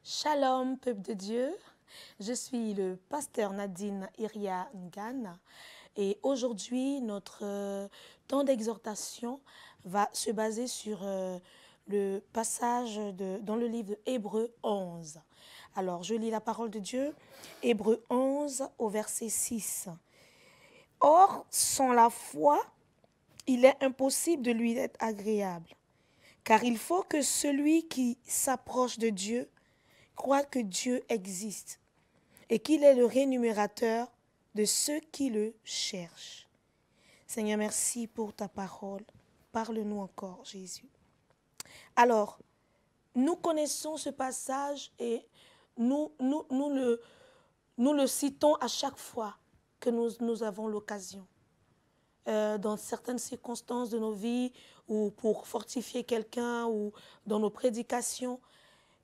Shalom, peuple de Dieu. Je suis le pasteur Nadine Iria Ngana et aujourd'hui, notre temps d'exhortation va se baser sur le passage dans le livre de Hébreux 11. Alors, je lis la parole de Dieu, Hébreux 11 au verset 6. Or, sans la foi, il est impossible de lui être agréable, car il faut que celui qui s'approche de Dieu croit que Dieu existe et qu'il est le rémunérateur de ceux qui le cherchent. Seigneur, merci pour ta parole. Parle-nous encore, Jésus. Alors, nous connaissons ce passage et nous le citons à chaque fois que nous avons l'occasion. Dans certaines circonstances de nos vies ou pour fortifier quelqu'un ou dans nos prédications.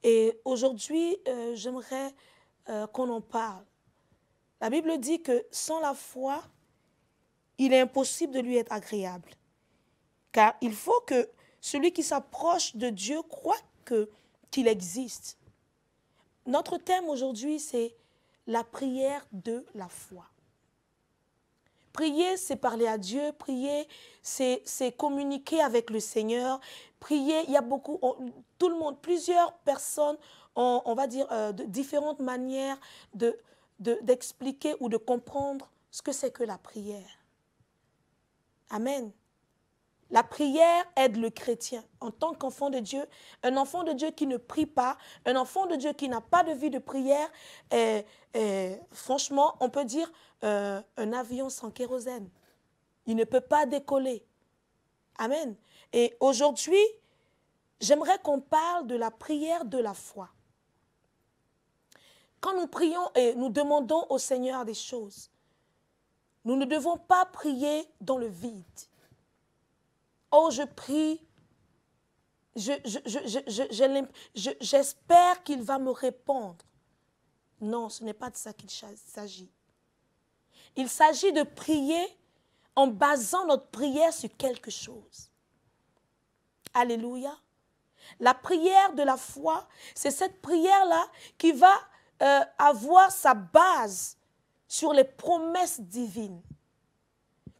Et aujourd'hui, j'aimerais qu'on en parle. La Bible dit que sans la foi, il est impossible de lui être agréable. Car il faut que celui qui s'approche de Dieu croit qu'il existe. Notre thème aujourd'hui, c'est la prière de la foi. Prier, c'est parler à Dieu. Prier, c'est communiquer avec le Seigneur. Prier, il y a beaucoup, tout le monde, plusieurs personnes ont, on va dire, de différentes manières d'expliquer ou de comprendre ce que c'est que la prière. Amen. La prière aide le chrétien en tant qu'enfant de Dieu. Un enfant de Dieu qui ne prie pas, un enfant de Dieu qui n'a pas de vie de prière, franchement, on peut dire un avion sans kérosène. Il ne peut pas décoller. Amen. Et aujourd'hui, j'aimerais qu'on parle de la prière de la foi. Quand nous prions et nous demandons au Seigneur des choses, nous ne devons pas prier dans le vide. Oh, je prie, j'espère qu'il va me répondre. Non, ce n'est pas de ça qu'il s'agit. Il s'agit de prier en basant notre prière sur quelque chose. Alléluia. La prière de la foi, c'est cette prière-là qui va avoir sa base sur les promesses divines.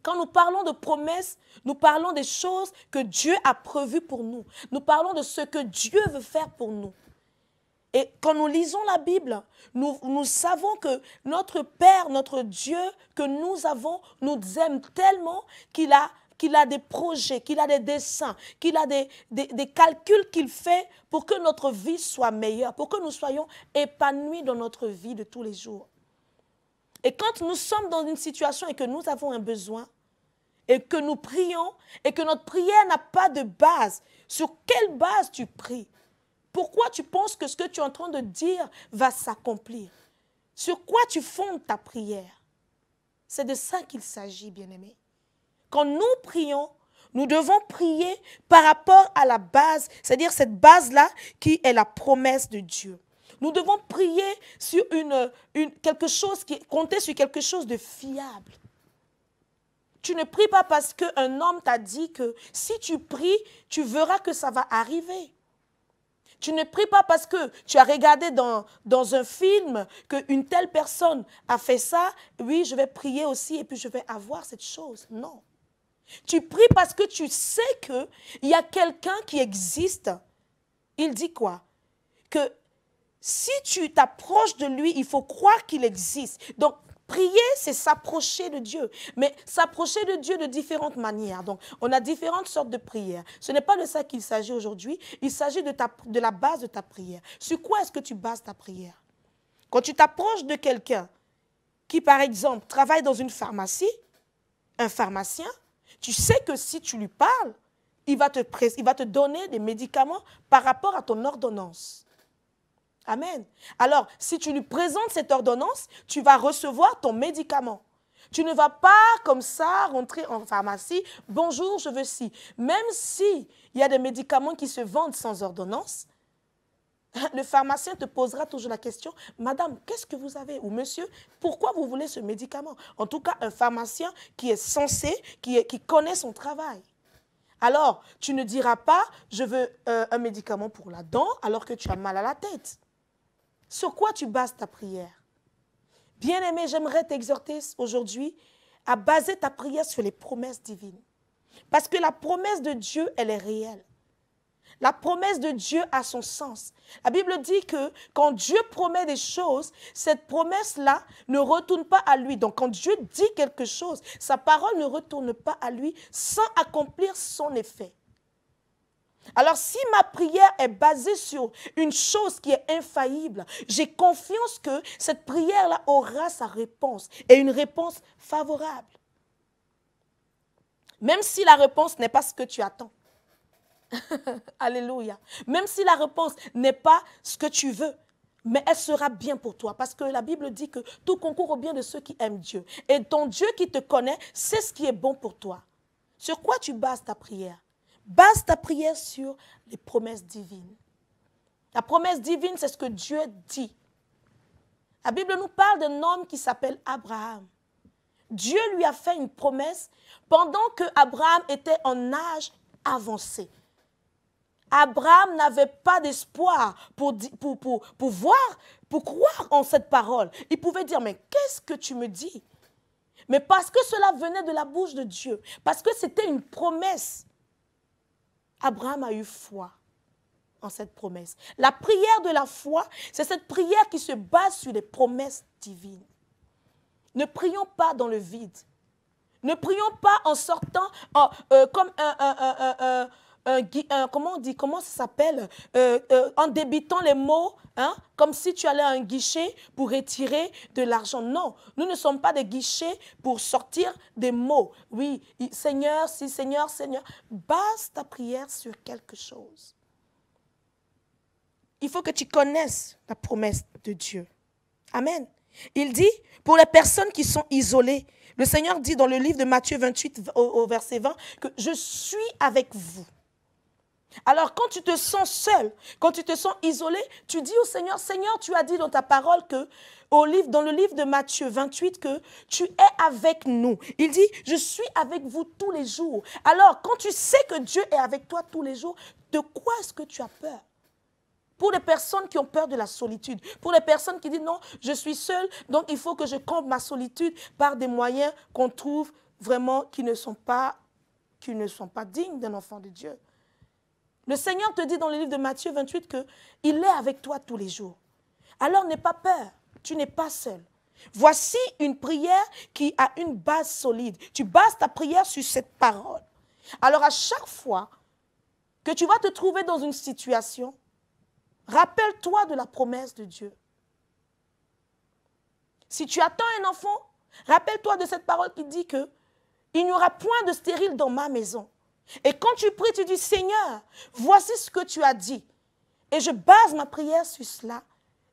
Quand nous parlons de promesses, nous parlons des choses que Dieu a prévues pour nous. Nous parlons de ce que Dieu veut faire pour nous. Et quand nous lisons la Bible, nous savons que notre Père, notre Dieu que nous avons, nous aime tellement qu'il a des projets, qu'il a des desseins, qu'il a des calculs qu'il fait pour que notre vie soit meilleure, pour que nous soyons épanouis dans notre vie de tous les jours. Et quand nous sommes dans une situation et que nous avons un besoin, et que nous prions, et que notre prière n'a pas de base, sur quelle base tu pries? Pourquoi tu penses que ce que tu es en train de dire va s'accomplir? Sur quoi tu fondes ta prière? C'est de ça qu'il s'agit, bien-aimés. Quand nous prions, nous devons prier par rapport à la base, c'est-à-dire cette base-là qui est la promesse de Dieu. Nous devons prier sur compter sur quelque chose de fiable. Tu ne pries pas parce qu'un homme t'a dit que si tu pries, tu verras que ça va arriver. Tu ne pries pas parce que tu as regardé dans un film qu'une telle personne a fait ça. Oui, je vais prier aussi et puis je vais avoir cette chose. Non. Tu pries parce que tu sais qu'il y a quelqu'un qui existe. Il dit quoi? Que si tu t'approches de lui, il faut croire qu'il existe. Donc, prier, c'est s'approcher de Dieu. Mais s'approcher de Dieu de différentes manières. Donc, on a différentes sortes de prières. Ce n'est pas de ça qu'il s'agit aujourd'hui. Il s'agit de la base de ta prière. Sur quoi est-ce que tu bases ta prière? Quand tu t'approches de quelqu'un qui, par exemple, travaille dans une pharmacie, un pharmacien, tu sais que si tu lui parles, il va te donner des médicaments par rapport à ton ordonnance. Amen. Alors, si tu lui présentes cette ordonnance, tu vas recevoir ton médicament. Tu ne vas pas comme ça rentrer en pharmacie. Bonjour, je veux ci. Même s'il y a des médicaments qui se vendent sans ordonnance, le pharmacien te posera toujours la question, madame, qu'est-ce que vous avez? Ou monsieur, pourquoi vous voulez ce médicament? En tout cas, un pharmacien qui est censé, qui connaît son travail. Alors, tu ne diras pas, je veux un médicament pour la dent alors que tu as mal à la tête. Sur quoi tu bases ta prière? Bien-aimé, j'aimerais t'exhorter aujourd'hui à baser ta prière sur les promesses divines. Parce que la promesse de Dieu, elle est réelle. La promesse de Dieu a son sens. La Bible dit que quand Dieu promet des choses, cette promesse-là ne retourne pas à lui. Donc quand Dieu dit quelque chose, sa parole ne retourne pas à lui sans accomplir son effet. Alors si ma prière est basée sur une chose qui est infaillible, j'ai confiance que cette prière-là aura sa réponse et une réponse favorable. Même si la réponse n'est pas ce que tu attends. Alléluia. Même si la réponse n'est pas ce que tu veux, mais elle sera bien pour toi. Parce que la Bible dit que tout concourt au bien de ceux qui aiment Dieu. Et ton Dieu qui te connaît, c'est ce qui est bon pour toi. Sur quoi tu bases ta prière? Base ta prière sur les promesses divines. La promesse divine, c'est ce que Dieu dit. La Bible nous parle d'un homme qui s'appelle Abraham. Dieu lui a fait une promesse pendant que Abraham était en âge avancé. Abraham n'avait pas d'espoir pour croire en cette parole. Il pouvait dire, mais qu'est-ce que tu me dis? Mais parce que cela venait de la bouche de Dieu, parce que c'était une promesse, Abraham a eu foi en cette promesse. La prière de la foi, c'est cette prière qui se base sur les promesses divines. Ne prions pas dans le vide. Ne prions pas en sortant comme comment on dit, comment ça s'appelle, en débitant les mots, hein, comme si tu allais à un guichet pour retirer de l'argent. Non, nous ne sommes pas des guichets pour sortir des mots. Oui, Seigneur, si, Seigneur, Seigneur. Base ta prière sur quelque chose. Il faut que tu connaisses la promesse de Dieu. Amen. Il dit, pour les personnes qui sont isolées, le Seigneur dit dans le livre de Matthieu 28, au verset 20, que je suis avec vous. Alors, quand tu te sens seul, quand tu te sens isolé, tu dis au Seigneur, Seigneur, tu as dit dans ta parole que, dans le livre de Matthieu 28, que tu es avec nous. Il dit, je suis avec vous tous les jours. Alors, quand tu sais que Dieu est avec toi tous les jours, de quoi est-ce que tu as peur? Pour les personnes qui ont peur de la solitude, pour les personnes qui disent non, je suis seule, donc il faut que je comble ma solitude par des moyens qu'on trouve vraiment qui ne sont pas dignes d'un enfant de Dieu. Le Seigneur te dit dans le livre de Matthieu 28 qu'il est avec toi tous les jours. Alors n'aie pas peur, tu n'es pas seul. Voici une prière qui a une base solide. Tu bases ta prière sur cette parole. Alors à chaque fois que tu vas te trouver dans une situation, rappelle-toi de la promesse de Dieu. Si tu attends un enfant, rappelle-toi de cette parole qui dit que il n'y aura point de stérile dans ma maison. Et quand tu pries, tu dis, Seigneur, voici ce que tu as dit. Et je base ma prière sur cela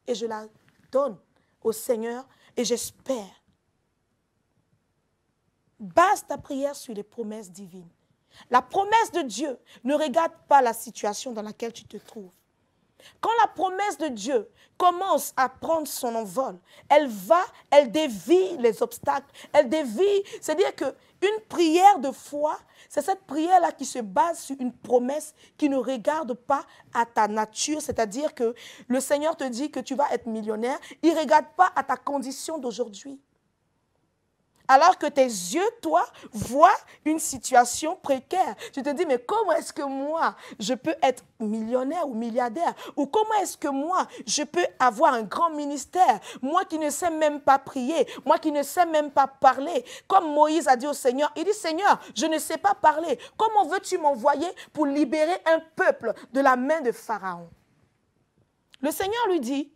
et je la donne au Seigneur et j'espère. Base ta prière sur les promesses divines. La promesse de Dieu ne regarde pas la situation dans laquelle tu te trouves. Quand la promesse de Dieu commence à prendre son envol, elle dévie les obstacles, elle dévie, c'est-à-dire qu'une prière de foi, c'est cette prière-là qui se base sur une promesse qui ne regarde pas à ta nature, c'est-à-dire que le Seigneur te dit que tu vas être millionnaire, il ne regarde pas à ta condition d'aujourd'hui. Alors que tes yeux, toi, voient une situation précaire. Tu te dis, mais comment est-ce que moi, je peux être millionnaire ou milliardaire? Ou comment est-ce que moi, je peux avoir un grand ministère? Moi qui ne sais même pas prier, moi qui ne sais même pas parler. Comme Moïse a dit au Seigneur, il dit, Seigneur, je ne sais pas parler. Comment veux-tu m'envoyer pour libérer un peuple de la main de Pharaon? Le Seigneur lui dit,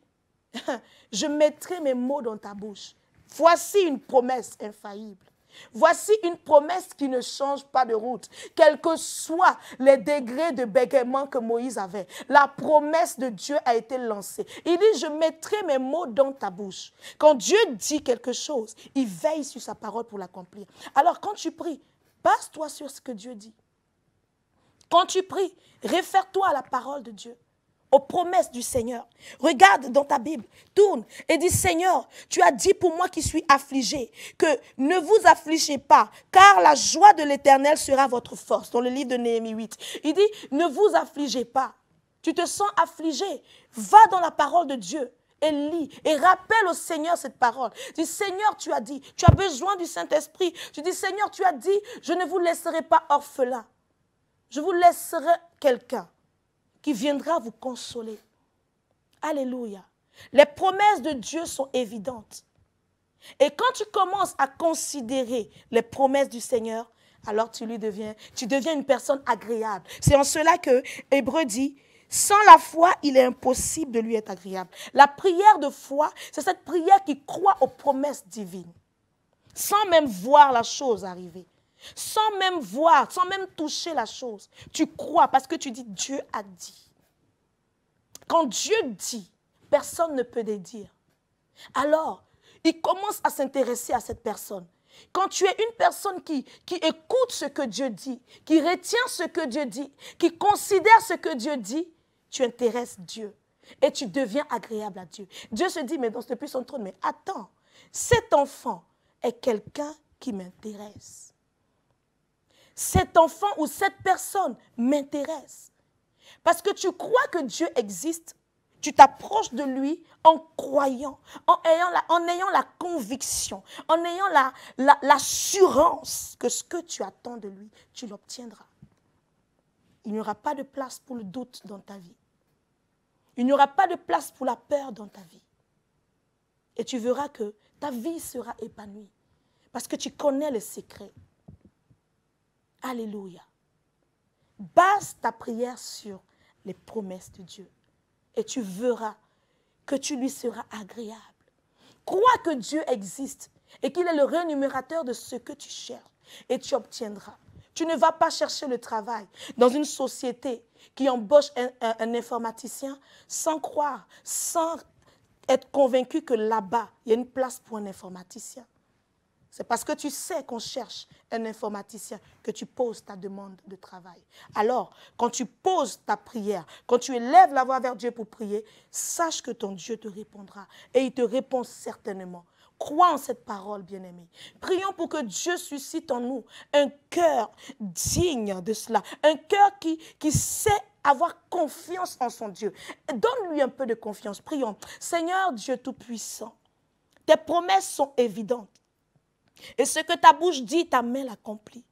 je mettrai mes mots dans ta bouche. Voici une promesse infaillible. Voici une promesse qui ne change pas de route. Quels que soient les degrés de bégaiement que Moïse avait, la promesse de Dieu a été lancée. Il dit, je mettrai mes mots dans ta bouche. Quand Dieu dit quelque chose, il veille sur sa parole pour l'accomplir. Alors quand tu pries, base-toi sur ce que Dieu dit. Quand tu pries, réfère-toi à la parole de Dieu, aux promesses du Seigneur. Regarde dans ta Bible, tourne et dis, Seigneur, tu as dit pour moi qui suis affligé, que ne vous affligez pas, car la joie de l'Éternel sera votre force. Dans le livre de Néhémie 8, il dit, ne vous affligez pas. Tu te sens affligé, va dans la parole de Dieu et lis et rappelle au Seigneur cette parole. Dis, Seigneur, tu as dit, tu as besoin du Saint-Esprit. Tu dis, Seigneur, tu as dit, je ne vous laisserai pas orphelins. Je vous laisserai quelqu'un qui viendra vous consoler. Alléluia. Les promesses de Dieu sont évidentes. Et quand tu commences à considérer les promesses du Seigneur, alors tu deviens une personne agréable. C'est en cela que Hébreu dit, sans la foi, il est impossible de lui être agréable. La prière de foi, c'est cette prière qui croit aux promesses divines, sans même voir la chose arriver, sans même voir, sans même toucher la chose. Tu crois parce que tu dis, Dieu a dit. Quand Dieu dit, personne ne peut dédire. Alors, il commence à s'intéresser à cette personne. Quand tu es une personne qui écoute ce que Dieu dit, qui retient ce que Dieu dit, qui considère ce que Dieu dit, tu intéresses Dieu et tu deviens agréable à Dieu. Dieu se dit, mais depuis son trône, mais attends, cet enfant est quelqu'un qui m'intéresse. Cet enfant ou cette personne m'intéresse. Parce que tu crois que Dieu existe, tu t'approches de lui en croyant, en ayant la conviction, en ayant l'assurance que ce que tu attends de lui, tu l'obtiendras. Il n'y aura pas de place pour le doute dans ta vie. Il n'y aura pas de place pour la peur dans ta vie. Et tu verras que ta vie sera épanouie parce que tu connais le secret. Alléluia. Base ta prière sur les promesses de Dieu. Et tu verras que tu lui seras agréable. Crois que Dieu existe et qu'il est le rémunérateur de ce que tu cherches. Et tu obtiendras. Tu ne vas pas chercher le travail dans une société qui embauche un informaticien sans croire, sans être convaincu que là-bas, il y a une place pour un informaticien. C'est parce que tu sais qu'on cherche un informaticien que tu poses ta demande de travail. Alors, quand tu poses ta prière, quand tu élèves la voix vers Dieu pour prier, sache que ton Dieu te répondra. Et il te répond certainement. Crois en cette parole, bien-aimé. Prions pour que Dieu suscite en nous un cœur digne de cela. Un cœur qui sait avoir confiance en son Dieu. Donne-lui un peu de confiance. Prions. Seigneur Dieu Tout-Puissant, tes promesses sont évidentes. Et ce que ta bouche dit, ta main l'accomplit.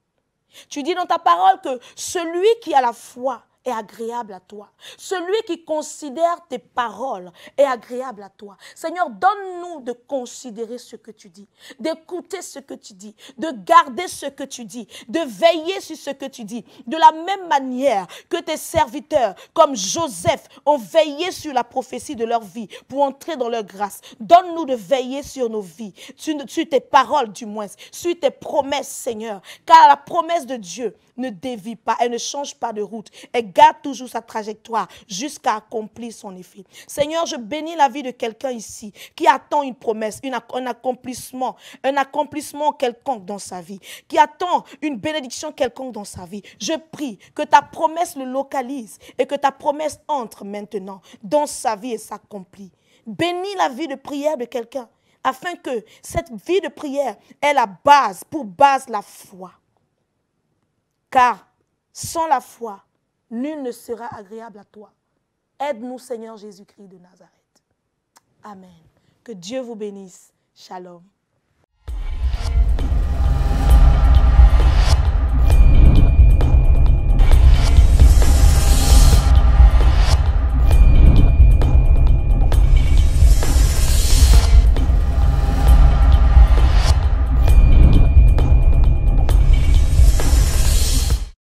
Tu dis dans ta parole que celui qui a la foi est agréable à toi. Celui qui considère tes paroles est agréable à toi. Seigneur, donne-nous de considérer ce que tu dis, d'écouter ce que tu dis, de garder ce que tu dis, de veiller sur ce que tu dis. De la même manière que tes serviteurs, comme Joseph, ont veillé sur la prophétie de leur vie pour entrer dans leur grâce. Donne-nous de veiller sur nos vies, sur tes paroles du moins, sur tes promesses, Seigneur. Car la promesse de Dieu ne dévie pas, elle ne change pas de route. Elle garde toujours sa trajectoire jusqu'à accomplir son effet. Seigneur, je bénis la vie de quelqu'un ici qui attend une promesse, un accomplissement quelconque dans sa vie, qui attend une bénédiction quelconque dans sa vie. Je prie que ta promesse le localise et que ta promesse entre maintenant dans sa vie et s'accomplit. Bénis la vie de prière de quelqu'un afin que cette vie de prière ait pour base la foi. Car sans la foi, nul ne sera agréable à toi. Aide-nous, Seigneur Jésus-Christ de Nazareth. Amen. Que Dieu vous bénisse. Shalom.